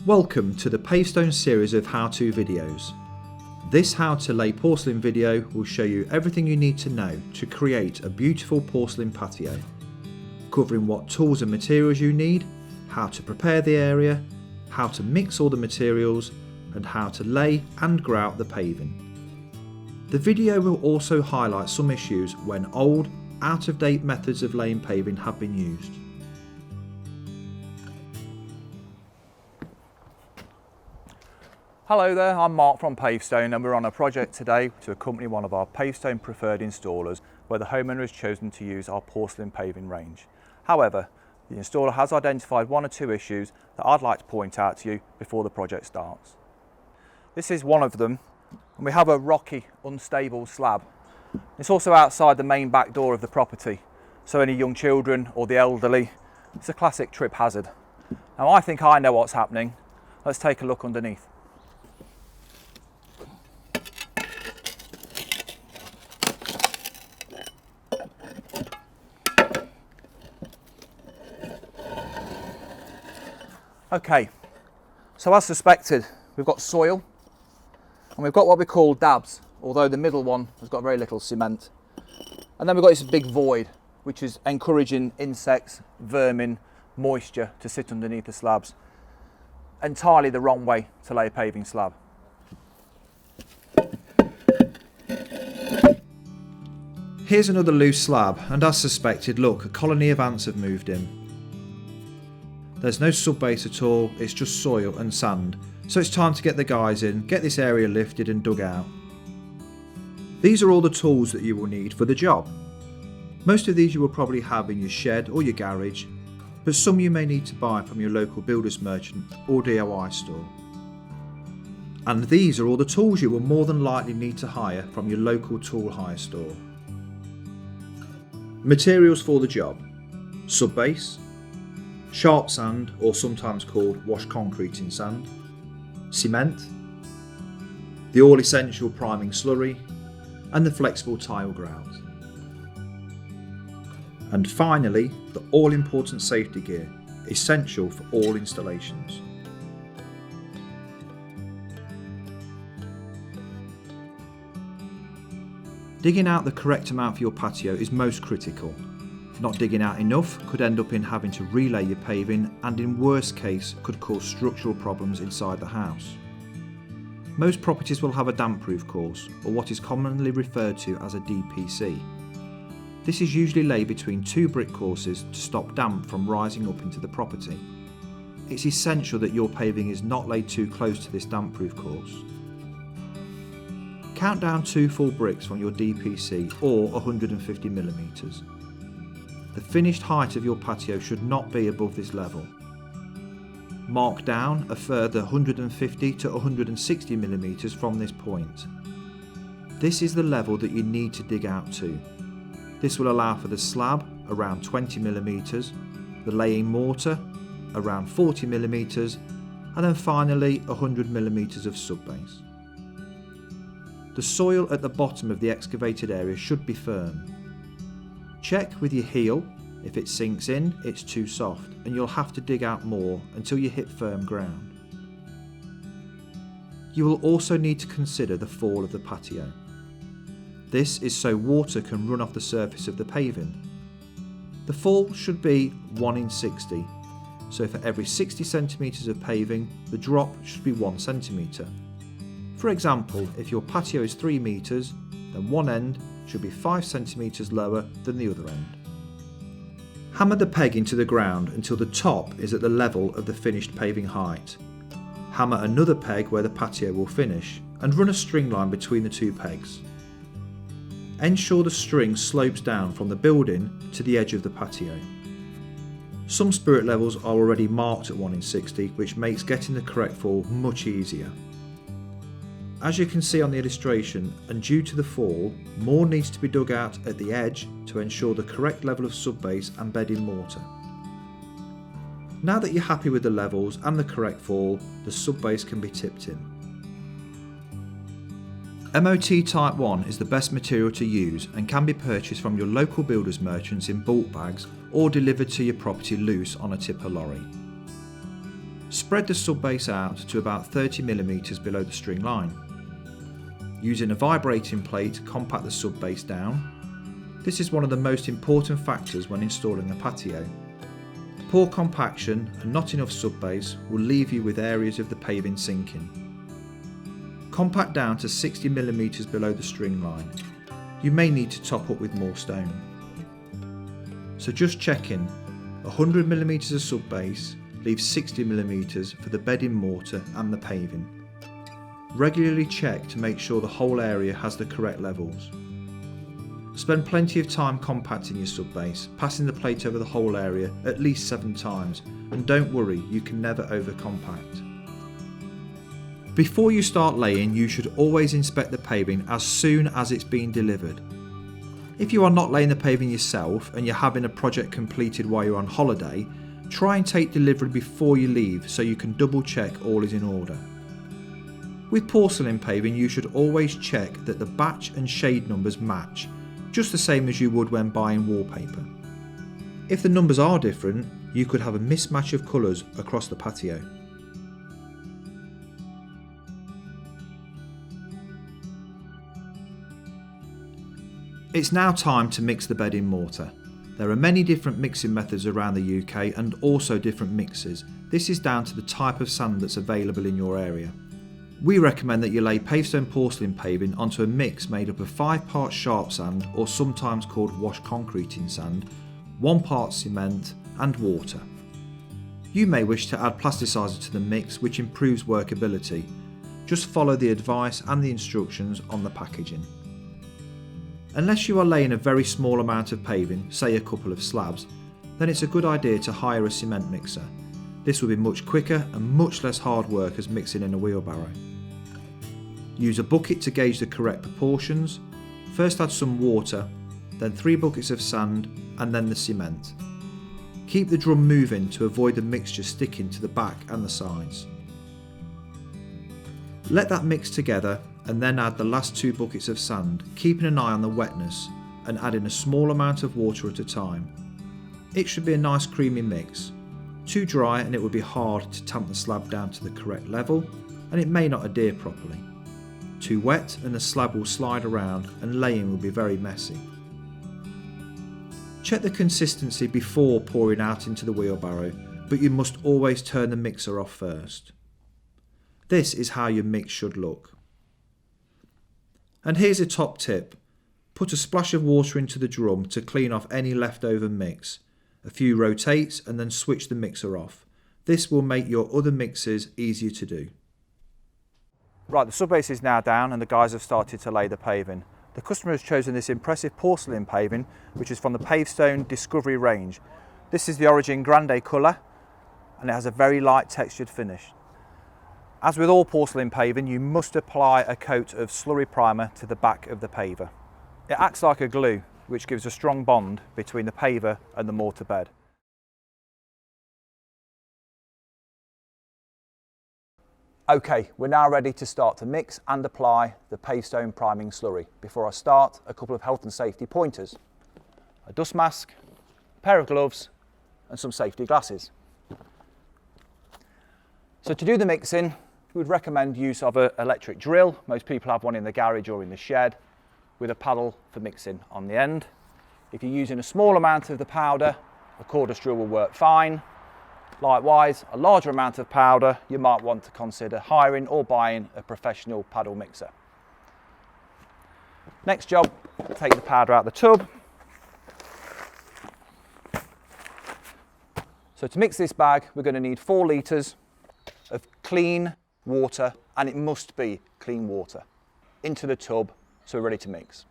Welcome to the Pavestone series of how-to videos. This how to lay porcelain video will show you everything you need to know to create a beautiful porcelain patio, covering what tools and materials you need, how to prepare the area, how to mix all the materials, and how to lay and grout the paving. The video will also highlight some issues when old, out-of-date methods of laying paving have been used. Hello there, I'm Mark from Pavestone and we're on a project today to accompany one of our Pavestone preferred installers where the homeowner has chosen to use our porcelain paving range. However, the installer has identified one or two issues that I'd like to point out to you before the project starts. This is one of them, and we have a rocky, unstable slab. It's also outside the main back door of the property, so any young children or the elderly, it's a classic trip hazard. Now I think I know what's happening. Let's take a look underneath. Okay, so as suspected, we've got soil and we've got what we call dabs, although the middle one has got very little cement. And then we've got this big void, which is encouraging insects, vermin, moisture to sit underneath the slabs. Entirely the wrong way to lay a paving slab. Here's another loose slab, and as suspected, look, a colony of ants have moved in. There's no subbase at all, it's just soil and sand, so it's time to get the guys in, get this area lifted and dug out. These are all the tools that you will need for the job. Most of these you will probably have in your shed or your garage, but some you may need to buy from your local builder's merchant or DIY store. And these are all the tools you will more than likely need to hire from your local tool hire store. Materials for the job: subbase, sharp sand, or sometimes called washed concrete in sand, cement, the all essential priming slurry, and the flexible tile grout. And finally, the all important safety gear, essential for all installations. Digging out the correct amount for your patio is most critical. Not digging out enough could end up in having to relay your paving, and in worst case could cause structural problems inside the house. Most properties will have a damp proof course, or what is commonly referred to as a DPC. This is usually laid between two brick courses to stop damp from rising up into the property. It's essential that your paving is not laid too close to this damp proof course. Count down 2 full bricks from your DPC or 150mm. The finished height of your patio should not be above this level. Mark down a further 150 to 160mm from this point. This is the level that you need to dig out to. This will allow for the slab around 20mm, the laying mortar around 40mm, and then finally 100mm of subbase. The soil at the bottom of the excavated area should be firm. Check with your heel. If it sinks in, it's too soft and you'll have to dig out more until you hit firm ground. You will also need to consider the fall of the patio. This is so water can run off the surface of the paving. The fall should be 1 in 60, so for every 60 cm of paving, the drop should be 1 cm. For example, if your patio is 3 metres, then one end should be 5 cm lower than the other end. Hammer the peg into the ground until the top is at the level of the finished paving height. Hammer another peg where the patio will finish and run a string line between the two pegs. Ensure the string slopes down from the building to the edge of the patio. Some spirit levels are already marked at 1 in 60, which makes getting the correct fall much easier. As you can see on the illustration, and due to the fall, more needs to be dug out at the edge to ensure the correct level of subbase and bedding mortar. Now that you're happy with the levels and the correct fall, the subbase can be tipped in. MOT Type 1 is the best material to use and can be purchased from your local builders merchants in bulk bags or delivered to your property loose on a tipper lorry. Spread the subbase out to about 30mm below the string line. Using a vibrating plate to compact the subbase down. This is one of the most important factors when installing a patio. Poor compaction and not enough subbase will leave you with areas of the paving sinking. Compact down to 60mm below the string line. You may need to top up with more stone. So just checking, 100mm of subbase leaves 60mm for the bedding mortar and the paving. Regularly check to make sure the whole area has the correct levels. Spend plenty of time compacting your subbase, passing the plate over the whole area at least 7 times, and don't worry, you can never over-compact. Before you start laying, you should always inspect the paving as soon as it's been delivered. If you are not laying the paving yourself and you're having a project completed while you're on holiday, try and take delivery before you leave so you can double check all is in order. With porcelain paving, you should always check that the batch and shade numbers match, just the same as you would when buying wallpaper. If the numbers are different, you could have a mismatch of colours across the patio. It's now time to mix the bedding mortar. There are many different mixing methods around the UK and also different mixers. This is down to the type of sand that's available in your area. We recommend that you lay Pavestone porcelain paving onto a mix made up of 5 parts sharp sand, or sometimes called wash concreting sand, 1 part cement and water. You may wish to add plasticizer to the mix, which improves workability. Just follow the advice and the instructions on the packaging. Unless you are laying a very small amount of paving, say a couple of slabs, then it's a good idea to hire a cement mixer. This will be much quicker and much less hard work as mixing in a wheelbarrow. Use a bucket to gauge the correct proportions. First add some water, then 3 buckets of sand and then the cement. Keep the drum moving to avoid the mixture sticking to the back and the sides. Let that mix together and then add the last 2 buckets of sand, keeping an eye on the wetness and adding a small amount of water at a time. It should be a nice creamy mix. Too dry and it will be hard to tamp the slab down to the correct level, and it may not adhere properly. Too wet and the slab will slide around and laying will be very messy. Check the consistency before pouring out into the wheelbarrow, but you must always turn the mixer off first. This is how your mix should look. And here's a top tip. Put a splash of water into the drum to clean off any leftover mix. A few rotates and then switch the mixer off. This will make your other mixes easier to do. Right, the subbase is now down and the guys have started to lay the paving. The customer has chosen this impressive porcelain paving, which is from the Pavestone Discovery range. This is the Origin Grande colour and it has a very light textured finish. As with all porcelain paving, you must apply a coat of slurry primer to the back of the paver. It acts like a glue, which gives a strong bond between the paver and the mortar bed. Okay, we're now ready to start to mix and apply the Pavestone priming slurry. Before I start, a couple of health and safety pointers. A dust mask, a pair of gloves and some safety glasses. So to do the mixing, we would recommend use of an electric drill. Most people have one in the garage or in the shed with a paddle for mixing on the end. If you're using a small amount of the powder, a cordless drill will work fine. Likewise, a larger amount of powder, you might want to consider hiring or buying a professional paddle mixer. Next job, take the powder out of the tub. So to mix this bag, we're going to need 4 litres of clean water, and it must be clean water, into the tub so we're ready to mix.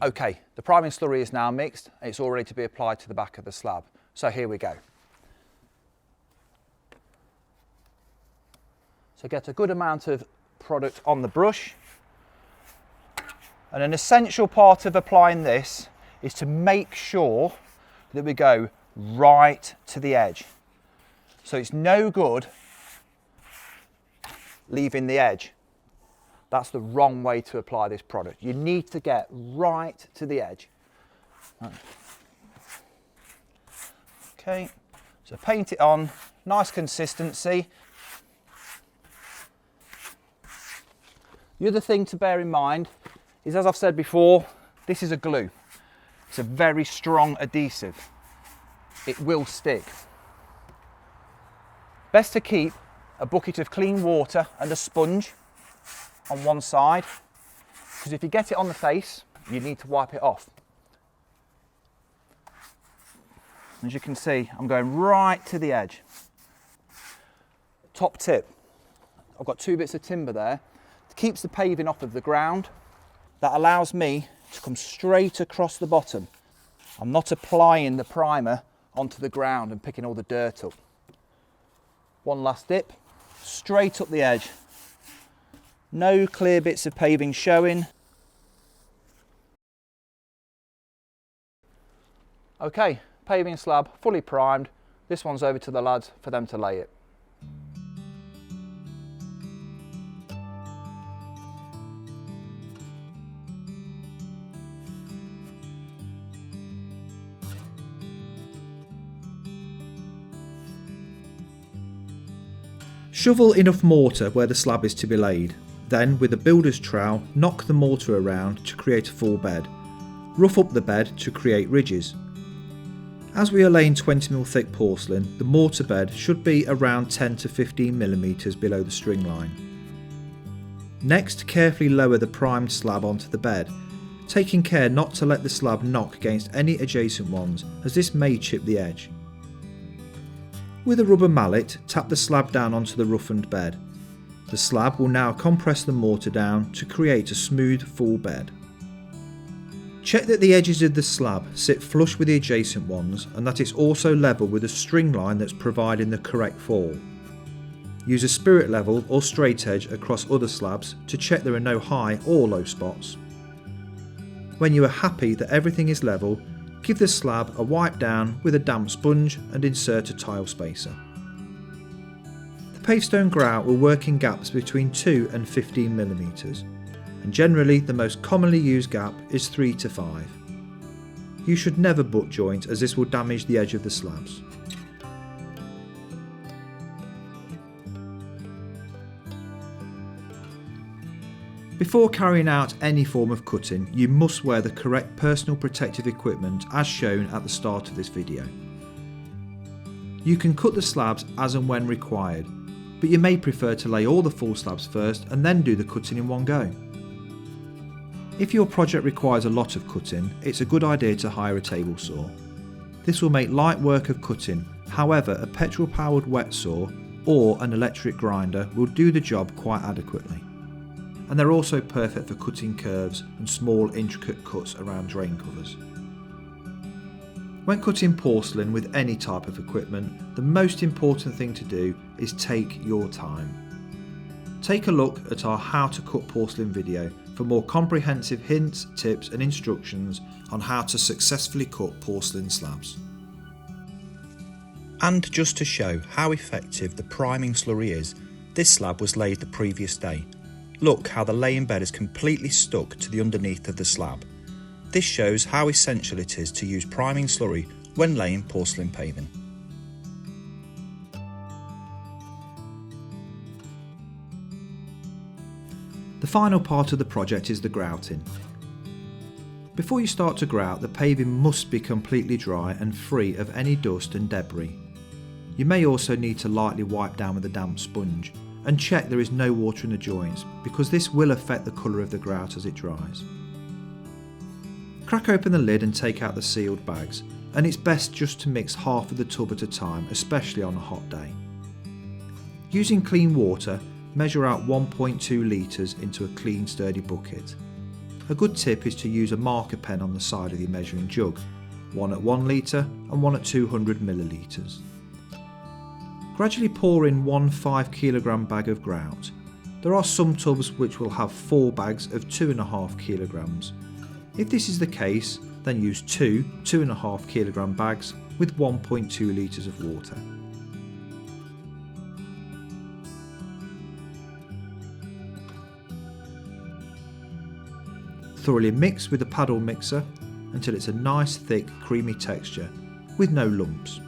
Okay, the priming slurry is now mixed and it's all ready to be applied to the back of the slab. So here we go. So get a good amount of product on the brush. And an essential part of applying this is to make sure that we go right to the edge. So it's no good leaving the edge. That's the wrong way to apply this product. You need to get right to the edge. Okay, so paint it on, nice consistency. The other thing to bear in mind is, as I've said before, this is a glue. It's a very strong adhesive. It will stick. Best to keep a bucket of clean water and a sponge on one side, because if you get it on the face, you need to wipe it off. As you can see, I'm going right to the edge. Top tip, I've got 2 bits of timber there. It keeps the paving off of the ground. That allows me to come straight across the bottom. I'm not applying the primer onto the ground and picking all the dirt up. One last dip, straight up the edge. No clear bits of paving showing. Okay, paving slab fully primed. This one's over to the lads for them to lay it. Shovel enough mortar where the slab is to be laid. Then, with a builder's trowel, knock the mortar around to create a full bed. Rough up the bed to create ridges. As we are laying 20mm thick porcelain, the mortar bed should be around 10 to 15mm below the string line. Next, carefully lower the primed slab onto the bed, taking care not to let the slab knock against any adjacent ones, as this may chip the edge. With a rubber mallet, tap the slab down onto the roughened bed. The slab will now compress the mortar down to create a smooth, full bed. Check that the edges of the slab sit flush with the adjacent ones and that it's also level with a string line that's providing the correct fall. Use a spirit level or straight edge across other slabs to check there are no high or low spots. When you are happy that everything is level, give the slab a wipe down with a damp sponge and insert a tile spacer. The pavestone grout will work in gaps between 2 and 15mm, and generally the most commonly used gap is 3 to 5. You should never butt joint, as this will damage the edge of the slabs. Before carrying out any form of cutting, you must wear the correct personal protective equipment as shown at the start of this video. You can cut the slabs as and when required, but you may prefer to lay all the full slabs first and then do the cutting in one go. If your project requires a lot of cutting, it's a good idea to hire a table saw. This will make light work of cutting, however a petrol powered wet saw or an electric grinder will do the job quite adequately. And they're also perfect for cutting curves and small intricate cuts around drain covers. When cutting porcelain with any type of equipment, the most important thing to do is take your time. Take a look at our How to Cut Porcelain video for more comprehensive hints, tips and instructions on how to successfully cut porcelain slabs. And just to show how effective the priming slurry is, this slab was laid the previous day. Look how the laying bed is completely stuck to the underneath of the slab. This shows how essential it is to use priming slurry when laying porcelain paving. The final part of the project is the grouting. Before you start to grout, the paving must be completely dry and free of any dust and debris. You may also need to lightly wipe down with a damp sponge and check there is no water in the joints, because this will affect the colour of the grout as it dries. Crack open the lid and take out the sealed bags, and it's best just to mix half of the tub at a time, especially on a hot day. Using clean water, measure out 1.2 litres into a clean sturdy bucket. A good tip is to use a marker pen on the side of your measuring jug. one at 1 litre and one at 200 millilitres. Gradually pour in one 5 kilogram bag of grout. There are some tubs which will have 4 bags of 2.5 kilograms. If this is the case, then use 2 2.5 kilogram bags with 1.2 litres of water. Thoroughly mix with the paddle mixer until it's a nice thick creamy texture with no lumps.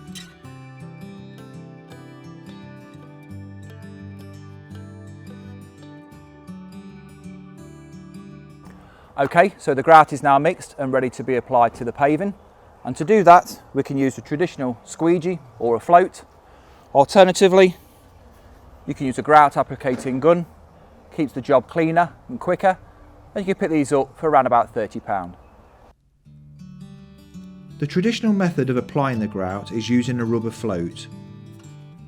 Okay, so the grout is now mixed and ready to be applied to the paving. And to do that, we can use a traditional squeegee or a float. Alternatively, you can use a grout applicating gun. Keeps the job cleaner and quicker. And you can pick these up for around about £30. The traditional method of applying the grout is using a rubber float.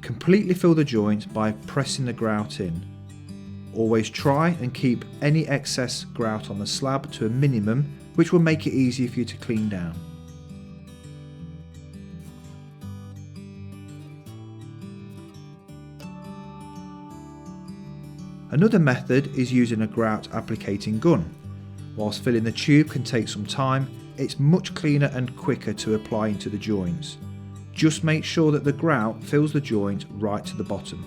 Completely fill the joint by pressing the grout in. Always try and keep any excess grout on the slab to a minimum, which will make it easier for you to clean down. Another method is using a grout applicating gun. Whilst filling the tube can take some time, it's much cleaner and quicker to apply into the joints. Just make sure that the grout fills the joint right to the bottom.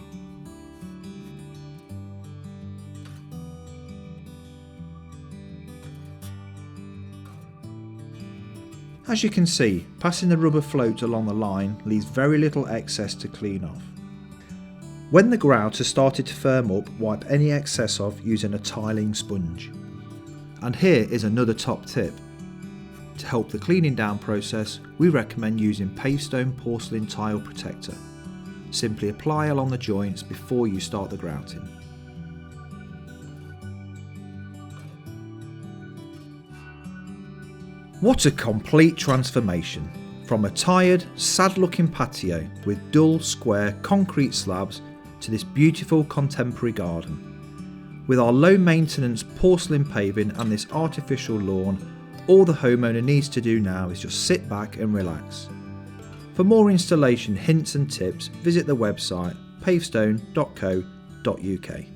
As you can see, passing the rubber float along the line leaves very little excess to clean off. When the grout has started to firm up, wipe any excess off using a tiling sponge. And here is another top tip. To help the cleaning down process, we recommend using Pavestone Porcelain Tile Protector. Simply apply along the joints before you start the grouting. What a complete transformation! From a tired, sad-looking patio with dull, square concrete slabs to this beautiful contemporary garden. With our low-maintenance porcelain paving and this artificial lawn, all the homeowner needs to do now is just sit back and relax. For more installation hints and tips, visit the website pavestone.co.uk.